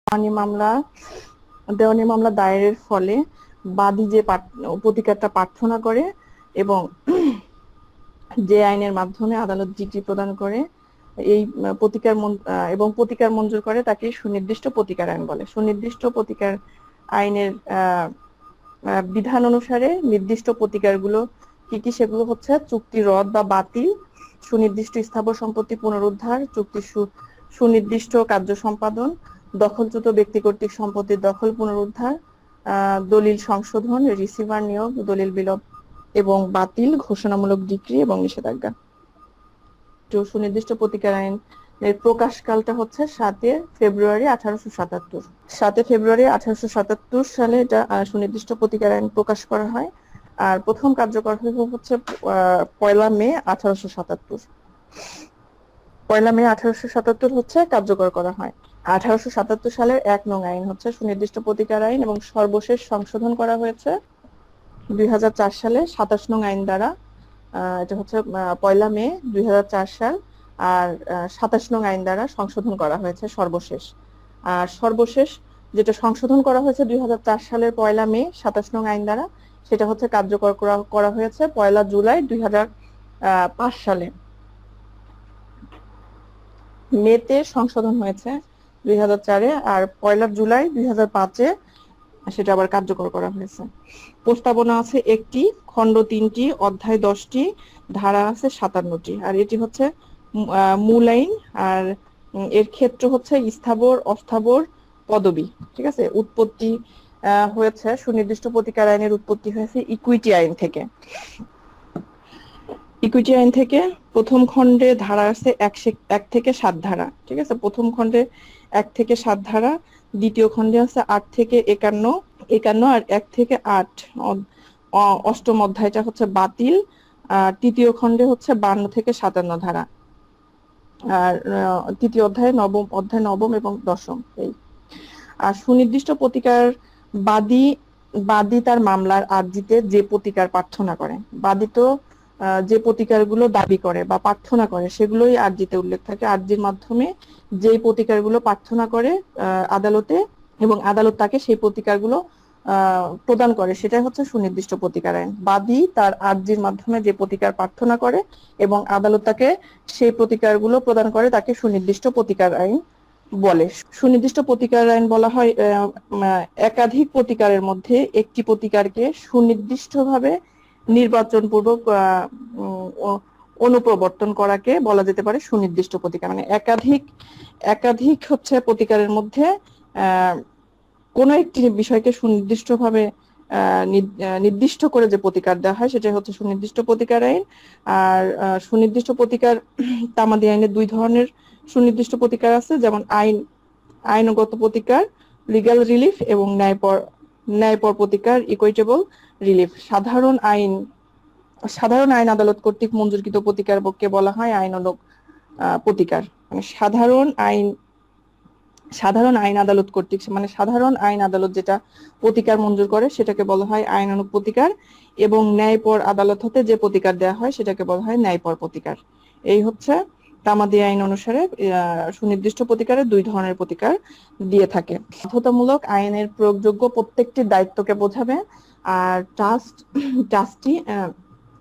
দেওয়ানি মামলা দায়েরের ফলে বাদী যে প্রতিকারটা প্রার্থনা করে এবং যে আইনের মাধ্যমে আদালত ডিগ্রি প্রদান করে এই প্রতিকার মঞ্জুর করে তাকে সুনির্দিষ্ট প্রতিকার আইন বলে। সুনির্দিষ্ট প্রতিকার আইনের বিধান অনুসারে নির্দিষ্ট প্রতিকারগুলো কি কি, সেগুলো হচ্ছে চুক্তি রদ বা বাতিল, সুনির্দিষ্ট স্থাবর সম্পত্তি পুনরুদ্ধার, চুক্তি সুনির্দিষ্ট কার্য সম্পাদন, দখলচ্যুত ব্যক্তি কর্তৃক সম্পত্তির দখল পুনরুদ্ধার, দলিল সংশোধন, রিসিভার নিয়োগ, দলিল বিলোপ এবং বাতিল, ঘোষণামূলক ডিক্রি এবং নিষেধাজ্ঞা। তো সুনির্দিষ্ট প্রতিকার আইন এর প্রকাশকালটা হচ্ছে 7 ফেব্রুয়ারি 1877। 7 ফেব্রুয়ারি 1877 সালে এটা সুনির্দিষ্ট প্রতিকার আইন প্রকাশ করা হয়। আর প্রথম কার্যকর হচ্ছে 1 মে 1877। 1 মে 1877 হচ্ছে কার্যকর করা হয়। 1877 সালের 1 নং আইন হচ্ছে সুনির্দিষ্ট প্রতিকার আইন এবং সর্বশেষ সংশোধন করা হয়েছে 2004 সালে 27 নং আইন দ্বারা। এটা হচ্ছে 1 মে 2004 সাল। আর 27 নং আইন দ্বারা সংশোধন করা হয়েছে সর্বশেষ। আর সর্বশেষ যেটা সংশোধন করা হয়েছে 2004 সালের 1 মে 27 নং আইন দ্বারা, সেটা হচ্ছে কার্যকর করা হয়েছে 1 জুলাই 2005 সালে। মেতে সংশোধন হয়েছে 2004-এ, আর 1 জুলাই 2005-এ সেটা আবার কার্যকর করা হয়েছে। প্রস্তাবনা আছে 1টি, খণ্ড 3টি, অধ্যায় 10টি, ধারা আছে 57টি। আর এটি হচ্ছে মূল আইন। আর এর ক্ষেত্র হচ্ছে স্থাবর অস্থাবর পদবি। ঠিক আছে। উৎপত্তি হয়েছে সুনির্দিষ্ট প্রতিকার আইনের উৎপত্তি হয়েছে ইকুইটি আইন থেকে। ইকুইটি আইন থেকে প্রথম খণ্ডে ধারা আছে 1 থেকে 7 ধারা। ঠিক আছে। প্রথম খণ্ডে 1 থেকে 7 ধারা, দ্বিতীয় খণ্ডে আছে 8 থেকে 51, আর 1 থেকে 8 অষ্টম অধ্যায়টা হচ্ছে বাতিল। আর তৃতীয় খণ্ডে হচ্ছে 52 থেকে 57 ধারা। আর তৃতীয় অধ্যায় নবম এবং দশম। এই আর সুনির্দিষ্ট প্রতিকার বাদী তার মামলার আর্জিতে যে প্রতিকার প্রার্থনা করে, বাদী তো যে প্রতিকারগুলো দাবি করে বা প্রার্থনা করে সেগুলোই আর্জিতে উল্লেখ থাকে। আর্জির মাধ্যমে যে প্রতিকারগুলো প্রার্থনা করে আদালতে এবং আদালত তাকে সেই প্রতিকারগুলো প্রদান করে, সেটাই হচ্ছে সুনির্দিষ্ট প্রতিকার আইন। বাদী তার আর্জির মাধ্যমে যে প্রতিকার প্রার্থনা করে এবং আদালত তাকে সেই প্রতিকারগুলো প্রদান করে, তাকে সুনির্দিষ্ট প্রতিকার আইন বলে। সুনির্দিষ্ট প্রতিকার আইন বলা হয় একাধিক প্রতিকারের মধ্যে একটি প্রতিকারকে সুনির্দিষ্টভাবে নির্বাচনপূর্বক অনুপ্রবর্তন করাকে বলা যেতে পারে সুনির্দিষ্ট প্রতিকার। মানে একাধিক হচ্ছে প্রতিকারের মধ্যে কোনো একটি বিষয়কে সুনির্দিষ্টভাবে নির্দিষ্ট করে যে প্রতিকার দেওয়া হয় সেটাই হচ্ছে সুনির্দিষ্ট প্রতিকার আইন। আর সুনির্দিষ্ট প্রতিকার তামাদি আইনে 2 ধরনের সুনির্দিষ্ট প্রতিকার আছে, যেমন আইনগত প্রতিকার লিগ্যাল রিলিফ এবং ন্যায়পর প্রতিকার ইকুইটেবল রিলিফ। সাধারণ আইন আদালত কর্তৃক মঞ্জুরকৃত প্রতিকারকে বলা হয় আইনানুগ প্রতিকার। মানে সাধারণ আইন আদালত কর্তৃক, মানে সাধারণ আইন আদালত যেটা প্রতিকার মঞ্জুর করে সেটাকে বলা হয় আইনানুগ প্রতিকার, এবং ন্যায়পর আদালত হতে যে প্রতিকার দেওয়া হয় সেটাকে বলা হয় ন্যায়পর প্রতিকার। এই হচ্ছে তামাদি আইন অনুসারে সুনির্দিষ্ট প্রতিকারে 2 ধরনের প্রতিকার দিয়ে থাকে। বাধ্যতামূলক আইনের প্রয়োগযোগ্য প্রত্যেকটি দায়িত্বকে বোঝাবে। আর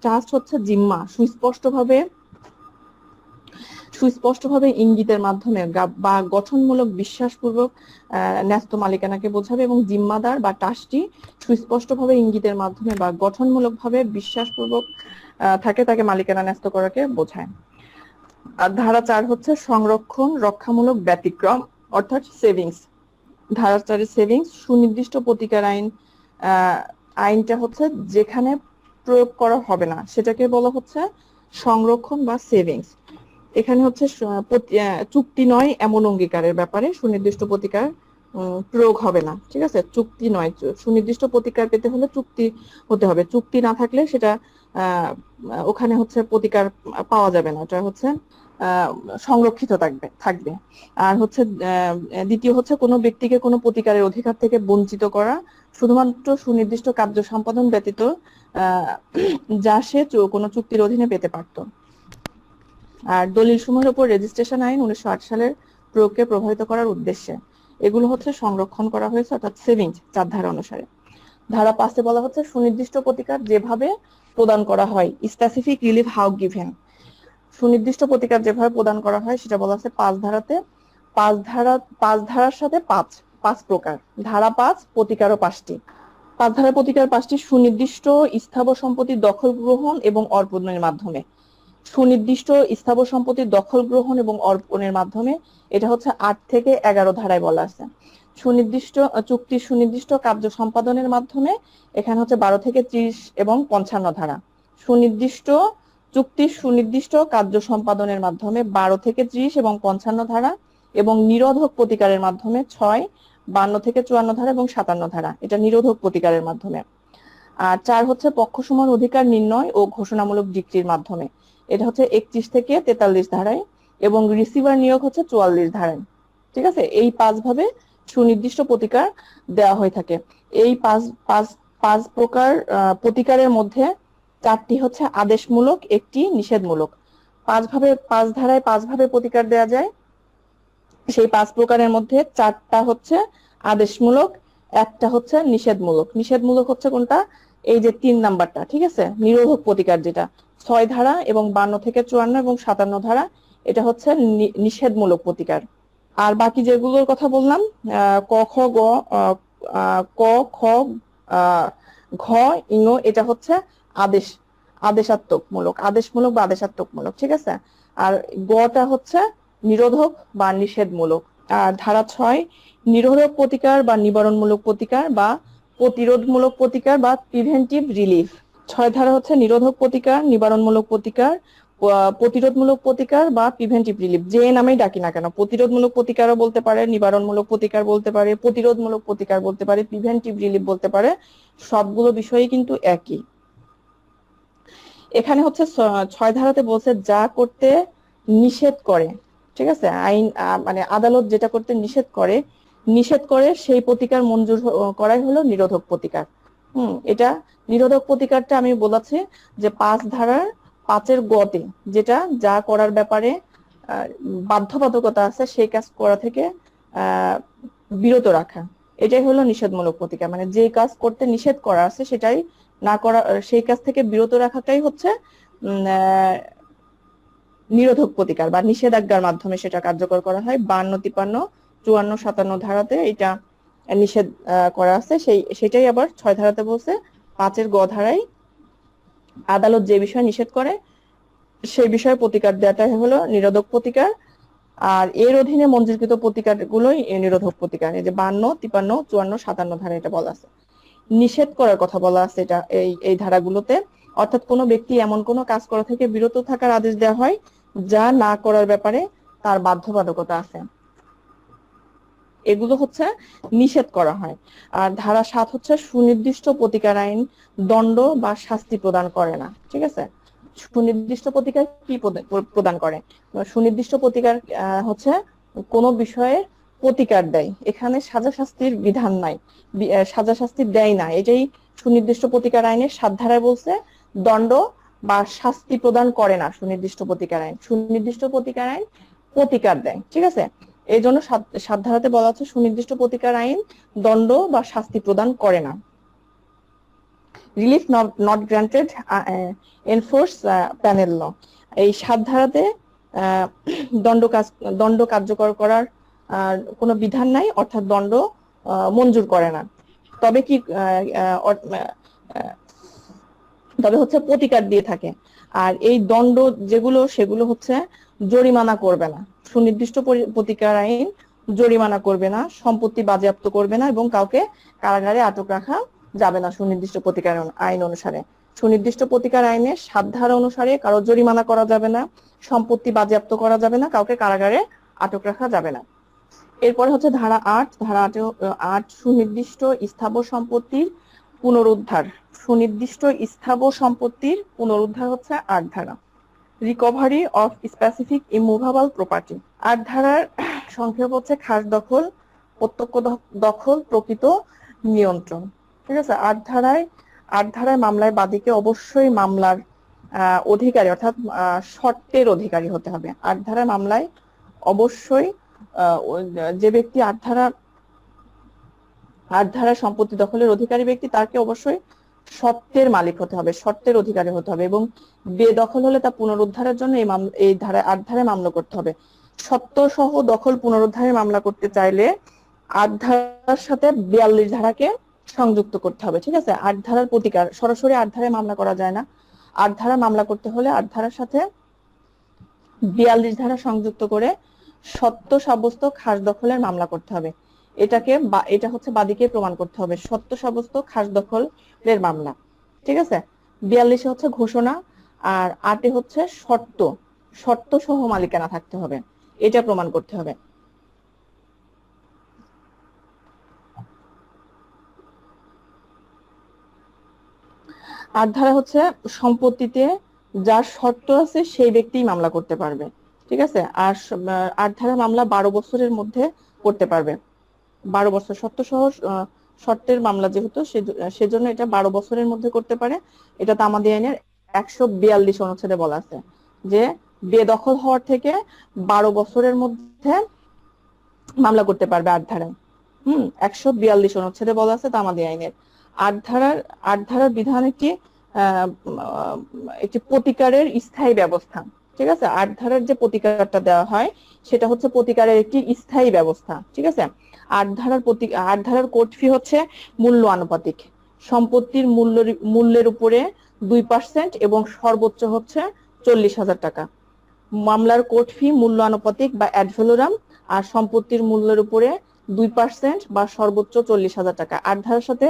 ট্রাস্ট হচ্ছে জিম্মা সুস্পষ্টভাবে ইঙ্গিতের মাধ্যমে বা গঠনমূলক বিশ্বাসপূর্বক ন্যস্ত মালিকানাকে বোঝাবে, এবং জিম্মাদার বা ট্রাস্টি সুস্পষ্টভাবে ইঙ্গিতের মাধ্যমে বা গঠনমূলকভাবে বিশ্বাসপূর্বক থাকে, তাকে মালিকানা ন্যস্ত করাকে বোঝায়। আর ধারা 4 হচ্ছে সংরক্ষণ রক্ষামূলক ব্যতিক্রম অর্থাৎ সেভিংস। ধারা 4 সেভিংস সুনির্দিষ্ট প্রতিকার আইনটা হচ্ছে যেখানে প্রয়োগ করা হবে না সেটাকে বলা হচ্ছে সংরক্ষণ বা সেভিংস। এখানে হচ্ছে চুক্তি নয় এমন অঙ্গীকারের ব্যাপারে সুনির্দিষ্ট প্রতিকার প্রয়োগ হবে না। ঠিক আছে। চুক্তি নয়, সুনির্দিষ্ট প্রতিকার পেতে হলে চুক্তি হতে হবে। চুক্তি না থাকলে সেটা ওখানে হচ্ছে প্রতিকার পাওয়া যাবে না, এটা হচ্ছে সংরক্ষিত থাকবে। আর হচ্ছে দ্বিতীয় হচ্ছে কোনো ব্যক্তিকে কোনো প্রতিকারের অধিকার থেকে বঞ্চিত করা শুধুমাত্র সুনির্দিষ্ট কার্য সম্পাদন ব্যতীত যা সে কোনো চুক্তির অধীনে পেতে পারত। আর দলিল সমূহের উপর রেজিস্ট্রেশন আইন 1908 সালের প্রয়োগকে প্রভাবিত করার উদ্দেশ্যে এগুলো হচ্ছে সংরক্ষণ করা হয়েছে, অর্থাৎ সেভিংস 4 ধারা অনুসারে। ধারা 5-এ বলা হচ্ছে সুনির্দিষ্ট প্রতিকার যেভাবে প্রদান করা হয়, স্পেসিফিক রিলিফ হাউ গিভেন। সুনির্দিষ্ট প্রতিকার যেভাবে প্রদান করা হয় সেটা বলা আছে 5 ধারাতে। 5 ধারার সাথে 5 প্রকার। ধারা 5 প্রতিকারও 5টি। 5 ধারা প্রতিকার 5টি। সুনির্দিষ্ট স্থাবর সম্পত্তির দখল গ্রহণ এবং অর্পণের মাধ্যমে। সুনির্দিষ্ট স্থাবর সম্পত্তির দখল গ্রহণ এবং অর্পণের মাধ্যমে, এটা হচ্ছে 8 থেকে 11 ধারায় বলা আছে। সুনির্দিষ্ট চুক্তির সুনির্দিষ্ট কার্য সম্পাদনের মাধ্যমে, এখানে হচ্ছে 12 থেকে 30 এবং 55 ধারা। সুনির্দিষ্ট চুক্তির সুনির্দিষ্ট কার্য সম্পাদনের মাধ্যমে 12 থেকে 30 এবং 55 ধারা, এবং নিরোধক প্রতিকারের মাধ্যমে 6, 52 থেকে 54 ধারা এবং 57 ধারা, এটা নিরোধক প্রতিকারের মাধ্যমে। আর 4 হচ্ছে পক্ষসমূহের অধিকার নির্ণয় ও ঘোষণামূলক ডিক্রির মাধ্যমে, এটা হচ্ছে 31 থেকে 43 ধারায়, এবং রিসিভার নিয়োগ হচ্ছে 44 ধারায়। ঠিক আছে, এই 5 ভাবে সুনির্দিষ্ট প্রতিকার দেওয়া হয়ে থাকে। এই পাঁচ প্রকার প্রতিকারের মধ্যে 4টি হচ্ছে আদেশমূলক, 1টি নিষেধমূলক। 5 ধারায় 5 ভাবে প্রতিকার দেওয়া যায়। সেই 5 প্রকারের মধ্যে 4টা হচ্ছে আদেশমূলক, 1টা হচ্ছে নিষেধমূলক। নিষেধমূলক হচ্ছে কোনটা? এই যে 3 নাম্বারটা, ঠিক আছে, নিরোধক প্রতিকার যেটা 6 ধারা এবং 52 থেকে 54 এবং 57 ধারা, এটা হচ্ছে নিষেধমূলক প্রতিকার। আর বাকি যেগুলোর কথা বললাম, ক খ গ, ক খ ঘ ইঙ, এটা হচ্ছে আদেশমূলক বা আদেশাত্মকমূলক, ঠিক আছে। আর গটা হচ্ছে নিরোধক বা নিষেধমূলক। আর ধারা 6 নিরোধক প্রতিকার বা নিবারণমূলক প্রতিকার বা প্রতিরোধমূলক প্রতিকার বা প্রিভেন্টিভ রিলিফ। 6 ধারা হচ্ছে নিরোধক প্রতিকার, নিবারণমূলক প্রতিকার, প্রতিরোধমূলক প্রতিকার বা প্রিভেন্টিভ রিলিফ। যে নামেই ডাকি না কেন, প্রতিরোধমূলক প্রতিকারও বলতে পারে, নিবারণমূলক প্রতিকার বলতে পারে, প্রতিরোধমূলক প্রতিকার বলতে পারে, প্রিভেন্টিভ রিলিফ বলতে পারে, সবগুলো বিষয়ই কিন্তু একই। এখানে হচ্ছে 6 ধারাতে বলছে যা করতে নিষেধ করে, ঠিক আছে, আইন মানে আদালত যেটা করতে নিষেধ করে সেই প্রতিকার মঞ্জুর করাই হলো নিরোধক প্রতিকার। এটা নিরোধক প্রতিকারটা আমি বলেছি যে 5 ধারার 5-এর গতে যেটা যা করার ব্যাপারে বাধ্যবাধকতা আছে সেই কাজ করা থেকে বিরত রাখা, এটাই হলো নিষেধমূলক প্রতিকার। মানে যে কাজ করতে নিষেধ করা আছে সেটাই না করা, সেই কাজ থেকে বিরত রাখাটাই হচ্ছে নিরোধক প্রতিকার বা নিষেধাজ্ঞার মাধ্যমে সেটা কার্যকর করা হয়। 52, 53, 54, 57 ধারাতে এটা নিষেধ করা আছে। সেটাই আবার 6 ধারাতে বলছে 5-এর গ ধারায় আদালত যে বিষয় নিষেধ করে সেই বিষয়ে প্রতিকার দেওয়াটাই হলো নিরোধক প্রতিকার। আর এর অধীনে মঞ্জুরকৃত প্রতিকার গুলোই নিরোধক প্রতিকার। এই যে 52, 53, 54, 57 ধারা এটা বলা আছে। নিষেধ করার কথা বলা আছে এটা এই ধারাগুলোতে, অর্থাৎ কোনো ব্যক্তি এমন কোনো কাজ করা থেকে বিরত থাকার আদেশ দেওয়া হয় যা না করার ব্যাপারে তার বাধ্যবাধকতা আছে, এগুলো হচ্ছে নিষেধ করা হয়। আর ধারা 7 হচ্ছে সুনির্দিষ্ট প্রতিকার আইন দণ্ড বা শাস্তি প্রদান করে না, ঠিক আছে। সুনির্দিষ্ট প্রতিকার কি প্রদান করে? সুনির্দিষ্ট প্রতিকার হচ্ছে কোন বিষয়ে প্রতিকার দেয়, এখানে সাজা শাস্তির বিধান নাই, সাজা শাস্তি দেয় না, এটাই সুনির্দিষ্ট প্রতিকার আইনের 7 ধারায় বলছে দণ্ড বা শাস্তি প্রদান করে না সুনির্দিষ্ট প্রতিকার আইন। সুনির্দিষ্ট প্রতিকার আইন প্রতিকার দেয়, ঠিক আছে। এই জন্য 7 ধারাতে বলা হচ্ছে সুনির্দিষ্ট প্রতিকার আইন দণ্ড বা শাস্তি প্রদান করে না। Relief not granted enforce penal law, এই 7 ধারাতে দণ্ড কার্যকর করার কোনো বিধান নাই, অর্থাৎ দণ্ড মঞ্জুর করে না। তবে কি তবে হচ্ছে প্রতিকার দিয়ে থাকে। আর এই দণ্ড যেগুলো সেগুলো হচ্ছে জরিমানা করবে না, সুনির্দিষ্ট প্রতিকার আইন জরিমানা করবে না, সম্পত্তি বাজেয়াপ্ত করবে না, এবং কাউকে কারাগারে আটক রাখা যাবে না সুনির্দিষ্ট প্রতিকার আইন অনুসারে। সুনির্দিষ্ট প্রতিকার আইনের 7 ধারা অনুসারে কারো জরিমানা করা যাবে না, সম্পত্তি বাজেয়াপ্ত করা যাবে না, কাউকে কারাগারে আটক রাখা যাবে না। এরপরে হচ্ছে ধারা 8। ধারা 8 সুনির্দিষ্ট স্থাবর সম্পত্তির পুনরুদ্ধার। সুনির্দিষ্ট স্থাবর সম্পত্তির পুনরুদ্ধার হচ্ছে 8 ধারা। Recovery of specific immovable property. 8 ধারার সংক্ষেপ হচ্ছে খাস দখল, প্রত্যক্ষ দখল, প্রকৃত নিয়ন্ত্রণ, ঠিক আছে। 8 ধারায় মামলায় বাদীকে অবশ্যই মামলার অধিকারী অর্থাৎ শর্তের অধিকারী হতে হবে। 8 ধারায় মামলায় অবশ্যই যে ব্যক্তি 8 ধারা 8 ধারা সম্পত্তি দখলের অধিকারী ব্যক্তি তাকে অবশ্যই সত্ত্বের মালিক হতে হবে, সত্ত্বের অধিকারী হতে হবে, এবং বেদখল হলে তা পুনরুদ্ধারের জন্য এই ধারা 8 ধারায় মামলা করতে হবে। সত্ত্ব সহ দখল পুনরুদ্ধারের মামলা করতে চাইলে 8 ধারার সাথে 42 ধারাকে সংযুক্ত করতে হবে, ঠিক আছে। 8 ধারার প্রতিকার সরাসরি 8 ধারায় মামলা করা যায় না। 8 ধারা মামলা করতে হলে 8 ধারার সাথে 42 ধারা সংযুক্ত করে সত্ত্ব সাব্যস্ত খাস দখলের মামলা করতে হবে। এটা হচ্ছে বাদীকে প্রমাণ করতে হবে, সত্ত্ব সাব্যস্ত খাস দখলের মামলা, ঠিক আছে। 42 হচ্ছে ঘোষণা, আর 8 হচ্ছে শর্ত সহ মালিকানা থাকতে হবে, এটা প্রমাণ করতে হবে। আর ধারা হচ্ছে সম্পত্তিতে যার শর্ত আছে সেই ব্যক্তিই মামলা করতে পারবে, ঠিক আছে। আর 8 ধারা মামলা 12 বছরের মধ্যে করতে পারবে। 12 বছর শর্ত সহ শর্তের মামলা যেহেতু, সেজন্য এটা 12 বছরের মধ্যে করতে পারে। এটা তামাদি আইনের 142 অনুচ্ছেদে বলা আছে যে বেদখল হওয়ার থেকে 12 বছরের মধ্যে মামলা করতে পারবে 8 ধারায়। 142 অনুচ্ছেদে বলা আছে তামাদি আইনের। 8 ধারার বিধান একটি প্রতিকারের স্থায়ী ব্যবস্থা, ঠিক আছে। 8 ধারার যে প্রতিকারটা দেওয়া হয় সেটা হচ্ছে প্রতিকারের একটি স্থায়ী ব্যবস্থা, ঠিক আছে। 8 ধারার কোর্ট ফি হচ্ছে মূল্য আনুপাতিক, সম্পত্তির মূল্যের উপরে 2% এবং সর্বোচ্চ হচ্ছে 40,000 টাকা। মামলার কোর্ট ফি মূল্য আনুপাতিক বা অ্যাড ভ্যালোরাম, আর সম্পত্তির মূল্যের উপরে 2% বা সর্বোচ্চ 40,000 টাকা। 8 ধারার সাথে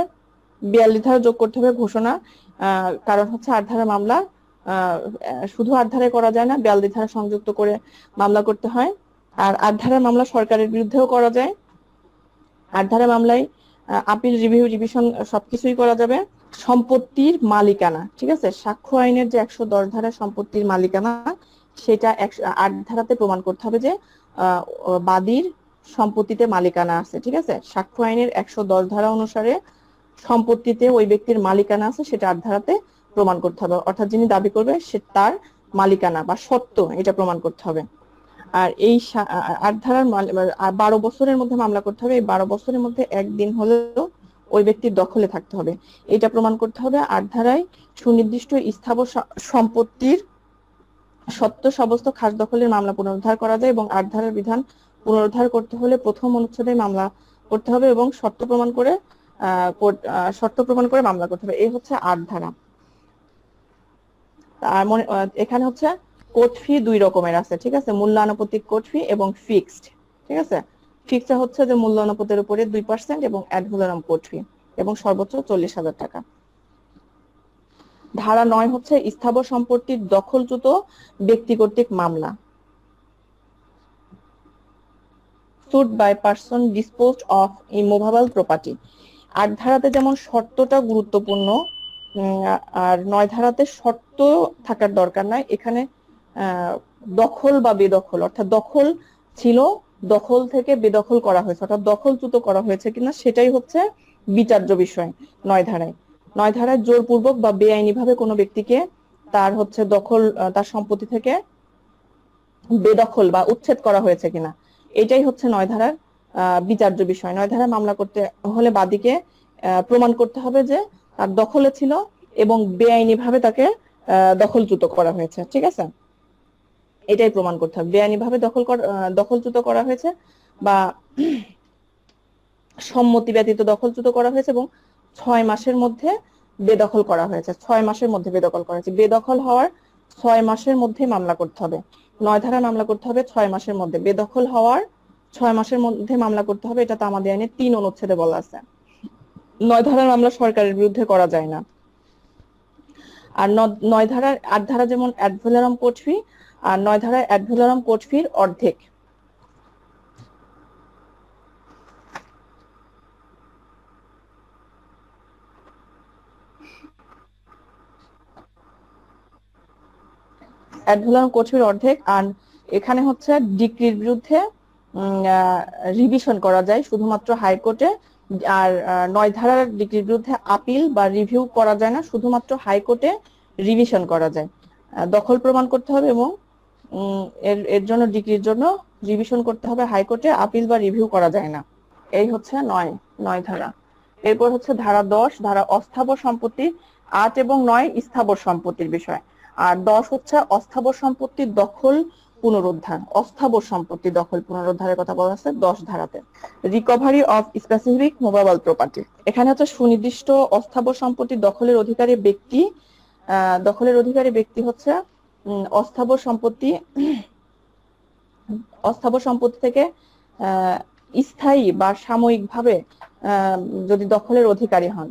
42 ধারা যোগ করতে হবে ঘোষণা, কারণ হচ্ছে 8 ধারা মামলা শুধু 8 ধারায় করা যায় না, 42 ধারা সংযুক্ত করে মামলা করতে হয়। আর 8 ধারার মামলা সরকারের বিরুদ্ধেও করা যায়। 8 ধারা মামলায় আপিল, রিভিশন সবকিছুই করা যাবে। সম্পত্তির মালিকানা, ঠিক আছে, সাক্ষ্য আইনের যে 110 ধারা সম্পত্তির মালিকানা, সেটা 8 ধারাতে প্রমাণ করতে হবে যে বাদীর সম্পত্তিতে মালিকানা আছে, ঠিক আছে। সাক্ষ্য আইনের 110 ধারা অনুসারে সম্পত্তিতে ওই ব্যক্তির মালিকানা আছে, সেটা 8 ধারাতে প্রমাণ করতে হবে। অর্থাৎ যিনি দাবি করবে সে তার মালিকানা বা সত্ত্ব, এটা প্রমাণ করতে হবে। আর এই 8 ধারার 12 বছরের মধ্যে মামলা করতে হবে। এই 12 বছরের মধ্যে একদিন হলেও ওই ব্যক্তির দখলে থাকতে হবে, এটা প্রমাণ করতে হবে। 8 ধারায় সুনির্দিষ্ট স্থাবর সম্পত্তির সত্ত্ব সাব্যস্ত খাস দখলের মামলা পুনরুদ্ধার করা যায়, এবং 8 ধারার বিধান পুনরুদ্ধার করতে হলে প্রথম অনুচ্ছেদে মামলা করতে হবে এবং শর্ত প্রমাণ করে মামলা করতে হবে। এই হচ্ছে 8 ধারা। এখানে হচ্ছে কোর্ট ফি 2 রকমের আছে, ঠিক আছে। মূল্যানুপাতিক কোর্ট ফি এবং ফিক্সড, ঠিক আছে। ফিক্সড হচ্ছে যে মূল্যানুপাতের উপরে 2% এবং অ্যাড ভ্যালোরাম কোর্ট ফি, এবং সর্বোচ্চ 40,000 টাকা। ধারা 9 হচ্ছে স্থাবর সম্পত্তির দখলচ্যুত ব্যক্তি কর্তৃক মামলা, suit by person disposed of immovable property। 8 ধারাতে যেমন শর্তটা গুরুত্বপূর্ণ, আর 9 ধারাতে শর্ত থাকার দরকার নাই। এখানে দখল বা বেদখল, অর্থাৎ দখল ছিল, দখল থেকে বেদখল করা হয়েছে, অর্থাৎ দখলচ্যুত করা হয়েছে কিনা সেটাই হচ্ছে বিচার্য বিষয় 9 ধারায়। 9 ধারায় জোরপূর্বক বা বেআইনি ভাবে কোনো ব্যক্তিকে তার হচ্ছে তার সম্পত্তি থেকে বেদখল বা উচ্ছেদ করা হয়েছে কিনা, এটাই হচ্ছে 9 ধারার বিচার্য বিষয়। 9 ধারায় মামলা করতে হলে বাদীকে প্রমাণ করতে হবে যে তার দখলে ছিল এবং বেআইনি ভাবে তাকে দখলচ্যুত করা হয়েছে, ঠিক আছে। এটাই প্রমাণ করতে হবে, বেআইনি ভাবে দখলচ্যুত করা হয়েছে বা সম্মতি ব্যতীত দখলচ্যুত করা হয়েছে, এবং 6 মাসের মধ্যে বেদখল করা হয়েছে। 6 মাসের মধ্যে বেদখল করা হয়েছে, বেদখল হওয়ার 6 মাসের মধ্যে মামলা করতে হবে। 9 ধারা মামলা করতে হবে 6 মাসের মধ্যে, বেদখল হওয়ার 6 মাসের মধ্যে মামলা করতে হবে, এটা তামাদি আইনে 3 অনুচ্ছেদে বলা আছে। 9 ধারার মামলা সরকারের বিরুদ্ধে করা যায় না। আর 9 ধারার 8 ধারা যেমন অ্যাড ভ্যালোরাম কোর্ট ফি, আর 9 ধারায় অ্যাড ভ্যালোরাম কোর্ট ফির অর্ধেক। অ্যাড ভ্যালোরাম কোর্ট ফির অর্ধেক। আর এখানে হচ্ছে ডিক্রির বিরুদ্ধে রিভিশন করা যায় শুধুমাত্র হাইকোর্টে। আর 9 ধারার ডিক্রির বিরুদ্ধে আপিল বা রিভিউ করা যায় না, শুধুমাত্র হাইকোর্টে রিভিশন করা যায়। দখল প্রমাণ করতে হবে এবং এর জন্য ডিক্রির জন্য রিভিশন করতে হবে হাইকোর্টে, আপিল বা রিভিউ করা যায় না। এই হচ্ছে 9 ধারা। এরপর হচ্ছে ধারা 10, ধারা অস্থাবর সম্পত্তি। 8 এবং 9 স্থাবর সম্পত্তির বিষয়। আর 10 হচ্ছে অস্থাবর সম্পত্তির দখল পুনরুদ্ধার। অস্থাবর সম্পত্তি দখল পুনরুদ্ধারের কথা বলা আছে 10 ধারাতে। Recovery of specific movable property, এখানে হচ্ছে সুনির্দিষ্ট অস্থাবর সম্পত্তি দখলের অধিকারী ব্যক্তি, হচ্ছে অস্থাবর সম্পত্তি থেকে স্থায়ী বা সাময়িকভাবে যদি দখলের অধিকারী হন।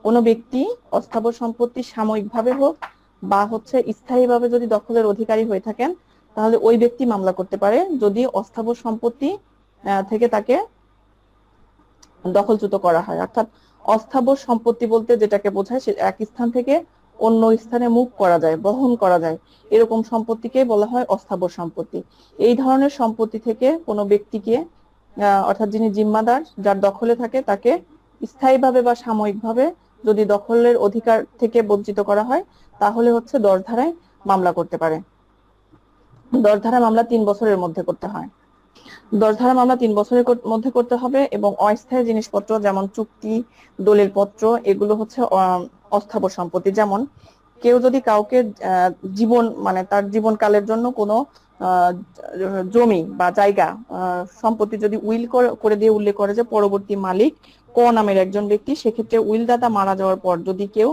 কোন ব্যক্তি অস্থাবর সম্পত্তি সাময়িকভাবে হোক বা হচ্ছে স্থায়ীভাবে যদি দখলের অধিকারী হয়ে থাকেন, তাহলে ওই ব্যক্তি মামলা করতে পারে যদি অস্থাবর সম্পত্তি থেকে তাকে দখলচ্যুত করা হয়। অর্থাৎ অস্থাবর সম্পত্তি বলতে যেটাকে বোঝায়, সে এক স্থান থেকে অন্য স্থানে মুভ করা যায়, বহন করা যায়, এরকম সম্পত্তিকে বলা হয় অস্থাবর সম্পত্তি। এই ধরনের সম্পত্তি থেকে কোনো ব্যক্তিকে অর্থাৎ যিনি জিম্মাদার, যার দখলে থাকে, তাকে স্থায়ীভাবে বা সাময়িকভাবে যদি দখলের অধিকার থেকে বঞ্চিত করা হয়, তাহলে হচ্ছে 10 ধারায় মামলা করতে পারে। 10 ধারা মামলা 3 বছরের মধ্যে করতে হয়। 10 ধারা মামলা 3 বছরের মধ্যে করতে হবে। এবং অস্থায়ী জিনিসপত্র যেমন চুক্তি, দলিল পত্র, এগুলো হচ্ছে অস্থাবর সম্পত্তি। যেমন কেউ যদি কাউকে জীবন মানে তার জীবনকালের জন্য কোনো জমি বা জায়গা সম্পত্তি যদি উইল করে দিয়ে উল্লেখ করে যে পরবর্তী মালিক ক নামের একজন ব্যক্তি, সেক্ষেত্রে উইল দাতা মারা যাওয়ার পর যদি কেউ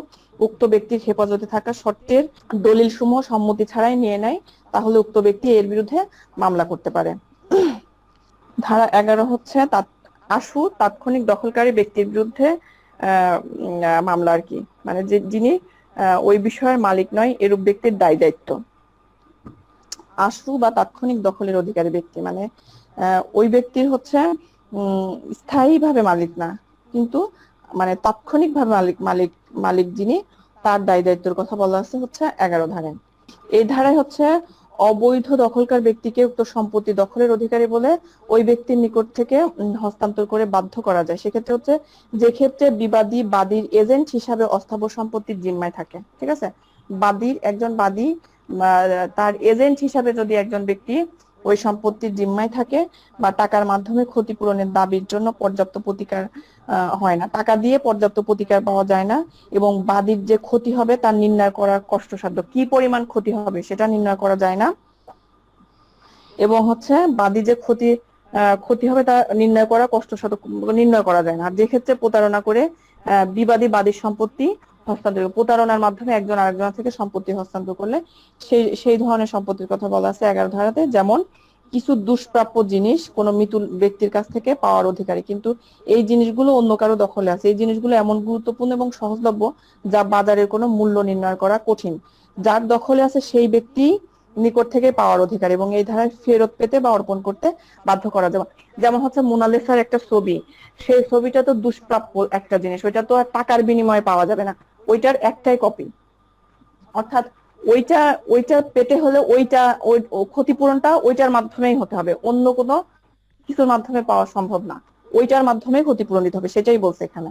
উক্ত ব্যক্তির হেফাজতে থাকা শর্তের দলিল সমূহ সম্মতি ছাড়াই নিয়ে নেয়, তাহলে উক্ত ব্যক্তি এর বিরুদ্ধে মামলা করতে পারে। ধারা 11 হচ্ছে আশু তাৎক্ষণিক দখলকারী ব্যক্তির বিরুদ্ধে মামলা আর কি, মানে যিনি ওই বিষয়ের মালিক নয় এরূপ ব্যক্তির দায় দায়িত্ব। আশু বা তাৎক্ষণিক দখলের অধিকারী ব্যক্তি মানে ওই ব্যক্তির হচ্ছে স্থায়ীভাবে মালিক না, কিন্তু মানে তাৎক্ষণিকভাবে মালিক যিনি, তার দায় দায়িত্বের কথা বলা আছে হচ্ছে 11 ধারায়। এই ধারায় হচ্ছে অবৈধ দখলকার ব্যক্তিকে উক্ত সম্পত্তি দখলের অধিকারী বলে ওই ব্যক্তির নিকট থেকে হস্তান্তর করে বাধ্য করা যায়। সেক্ষেত্রে হচ্ছে যে ক্ষেত্রে বিবাদী বাদীর এজেন্ট হিসাবে অস্থাবর সম্পত্তির জিম্মায় থাকে, ঠিক আছে। একজন বাদী তার এজেন্ট হিসাবে যদি একজন ব্যক্তি ওই সম্পত্তির জিম্মায় থাকে বা টাকার মাধ্যমে ক্ষতিপূরণের দাবির জন্য পর্যাপ্ত প্রতিকার হয় না, টাকা দিয়ে পর্যাপ্ত প্রতিকার পাওয়া যায় না, এবং বাদীর যে ক্ষতি হবে তার নির্ণয় করা কষ্টসাধ্য, কি পরিমাণ ক্ষতি হবে সেটা নির্ণয় করা যায় না, এবং হচ্ছে বাদী যে ক্ষতি হবে তা নির্ণয় করা কষ্টসাধ্য, নির্ণয় করা যায় না। আর যে ক্ষেত্রে প্রতারণা করে বাদীর সম্পত্তি হস্তান্তর, প্রতারণার মাধ্যমে একজন আরেকজন থেকে সম্পত্তি হস্তান্তর করলে সেই ধরনের সম্পত্তির কথা বলা আছে 11 ধারাতে। যেমন কিছু দুষ্প্রাপ্য জিনিস কোনো মৃত ব্যক্তির কাছ থেকে পাওয়ার অধিকারী, কিন্তু এই জিনিসগুলো অন্য কারো দখলে আছে। এই জিনিসগুলো এমন গুরুত্বপূর্ণ এবং সহজলভ্য যা বাজারের কোনো মূল্য নির্ণয় করা কঠিন। যার দখলে আছে সেই ব্যক্তি নিকট থেকে পাওয়ার অধিকার, এবং এই ধারায় ফেরত পেতে বা অর্পণ করতে বাধ্য করা যাবে। যেমন হচ্ছে মোনালিসার একটা ছবি, সেই ছবিটা তো দুষ্প্রাপ্য একটা জিনিস, ওইটা তো আর টাকার বিনিময়ে পাওয়া যাবে না, ওইটার একটাই কপি। অর্থাৎ ওইটা পেতে হলে ওই ক্ষতিপূরণটা ওইটার মাধ্যমেই হতে হবে, অন্য কোনো কিছুর মাধ্যমে পাওয়া সম্ভব না, ওইটার মাধ্যমে ক্ষতিপূরণ দিতে হবে, সেটাই বলছে এখানে।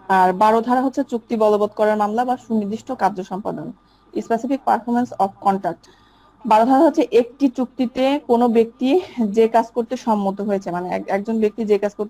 আর 12 ধারা হচ্ছে চুক্তি বলবৎ করার মামলা বা সুনির্দিষ্ট কার্য সম্পাদন, স্পেসিফিক পারফরমেন্স অফ কন্ট্রাক্ট। 12 ধারা হচ্ছে একটি চুক্তিতে কোনো ব্যক্তি যে কাজ করতে সম্মত হয়েছে, মানে একজন ব্যক্তি যে কাজ করতে